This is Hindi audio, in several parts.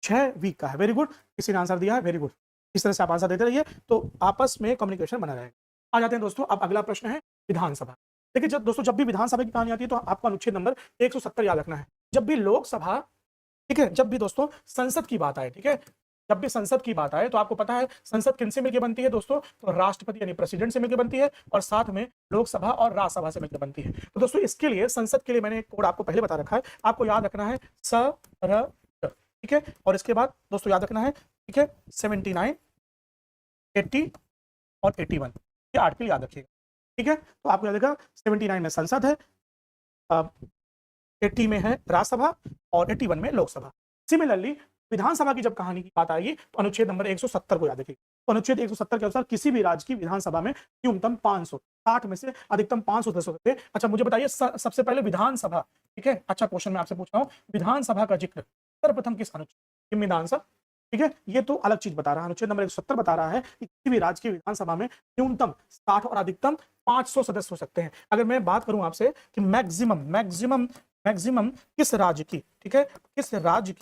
6 वीक का है। वेरी गुड, किसी ने आंसर दिया है, वेरी गुड। इस तरह से आप आंसर देते रहिए तो आपस में कम्युनिकेशन बना रहेगा। आ जाते हैं दोस्तों, अब अगला प्रश्न है विधानसभा। देखिए जब दोस्तों, जब भी विधानसभा की कहानी आती है तो आपको अनुच्छेद नंबर 170 याद रखना है। जब भी लोकसभा, ठीक है, जब भी दोस्तों संसद की बात आए, ठीक है, जब भी संसद की बात आए तो आपको पता है संसद किनसे मिलकर बनती है दोस्तों, तो राष्ट्रपति यानी प्रेसिडेंट से मिलकर बनती है और साथ में लोकसभा और राज्यसभा से मिलकर बनती है। तो दोस्तों इसके लिए, संसद के लिए मैंने कोड आपको पहले बता रखा है, आपको याद रखना है स र ट, ठीक है, और इसके बाद दोस्तों याद रखना है, ठीक है, 79, 80 और 81, ये आर्टिकल याद रखिएगा, ठीक है। तो आपको याद रखा 79 में संसद है, 80 में है राज्यसभा और 81 में लोकसभा। सिमिलरली विधानसभा की जब कहानी की बात आएगी तो अनुच्छेद नंबर 170 को याद रखिए। तो अनुच्छेद 170 के अनुसार किसी भी राज्य की विधानसभा में न्यूनतम 500, 60 में से अधिकतम 500 सदस्य होते हैं। अच्छा मुझे बताइए सबसे पहले विधानसभा, ठीक है, अच्छा क्वेश्चन मैं आपसे पूछ रहा हूँ, विधानसभा का जिक्र सर्वप्रथम किस अनुच्छेद, संविधान सभा, ठीक है, ये तो अलग चीज बता रहा है। अनुच्छेद नंबर 170 बता रहा है कि किसी भी राज्य की विधानसभा में न्यूनतम 60 और अधिकतम 500 सदस्य हो सकते हैं। अगर मैं बात करूं आपसे कि मैक्सिमम मैक्सिमम मैक्सिमम किस राज्य की, ठीक है, किस राज्य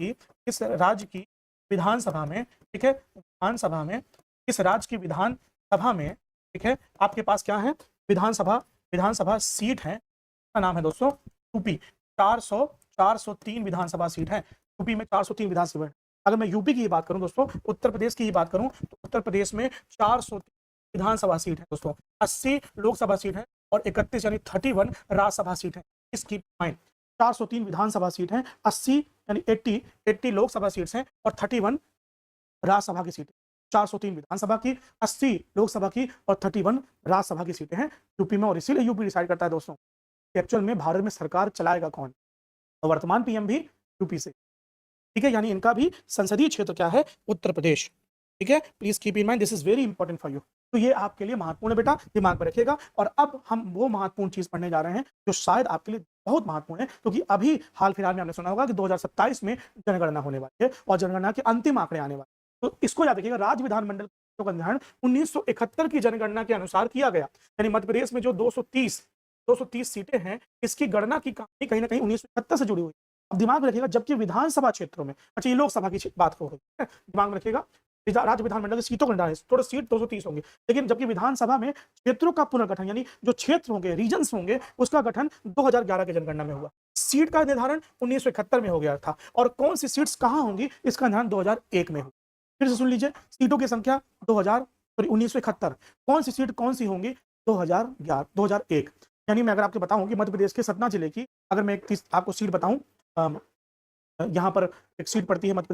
की विधानसभा में, ठीक है, विधानसभा में, किस राज्य की विधानसभा में, ठीक है, आपके पास क्या है, विधानसभा सीट है, का नाम है दोस्तों यूपी। 403 विधानसभा सीट है यूपी में, 403 विधानसभा। अगर मैं यूपी की ही बात करूं दोस्तों, उत्तर प्रदेश की ही बात करूं तो उत्तर प्रदेश में 403 विधानसभा सीट है दोस्तों, 80 लोकसभा सीट है और 31 यानी 31 राज्यसभा सीट है। इसकी 403 विधानसभा सीट है, 80 यानी 80 लोकसभा सीट्स हैं और 31 राज्यसभा की सीटें। 403 विधानसभा की, 80 लोकसभा की और 31 राज्यसभा की सीटें हैं यूपी में। और इसीलिए यूपी डिसाइड करता है दोस्तों कि एक्चुअल में भारत में सरकार चलाएगा कौन। और वर्तमान पीएम भी यूपी से, ठीक है, यानी इनका भी संसदीय क्षेत्र क्या है, उत्तर प्रदेश, ठीक है। Please keep in mind, this is very important for you. तो ये आपके लिए महत्वपूर्ण है बेटा, दिमाग में रखिएगा। और अब हम वो महत्वपूर्ण चीज पढ़ने जा रहे हैं जो शायद आपके लिए बहुत महत्वपूर्ण है, क्योंकि अभी हाल फिलहाल में आपने सुना होगा कि 2027 में जनगणना होने वाली है और जनगणना के अंतिम आंकड़े आने वाले। तो इसको याद रखिएगा, राज्य विधानमंडल का निर्धारण 1971 की जनगणना के अनुसार किया गया। यानी मध्य प्रदेश में जो 230 सीटें हैं, इसकी गणना की कहानी कहीं ना कहीं 1971 से जुड़ी हुई। अब दिमाग में रखिएगा, जबकि विधानसभा क्षेत्रों में, अच्छा ये लोकसभा की बात हो गई, दिमाग में रखिएगा, राज्य विधानमंडल की सीटों का निर्धारण, थोड़ा सीट 230 होंगे, लेकिन जबकि विधानसभा में क्षेत्रों का पुनर्गठन, यानी जो क्षेत्र होंगे, रीजन्स होंगे, उसका गठन 2011 की जनगणना में हुआ। सीट का निर्धारण 1971 में हो गया था और कौन सी सीट्स कहां होंगी इसका निर्धारण 2001 में हुआ। फिर से सुन लीजिए, सीटों की संख्या 1971, कौन सी सीट कौन सी होंगी 2001। यानी मैं अगर आपको बताऊं कि मध्य प्रदेश के सतना जिले की, अगर मैं आपको सीट बताऊं, यहाँ पर एक सीट पड़ती है मध्य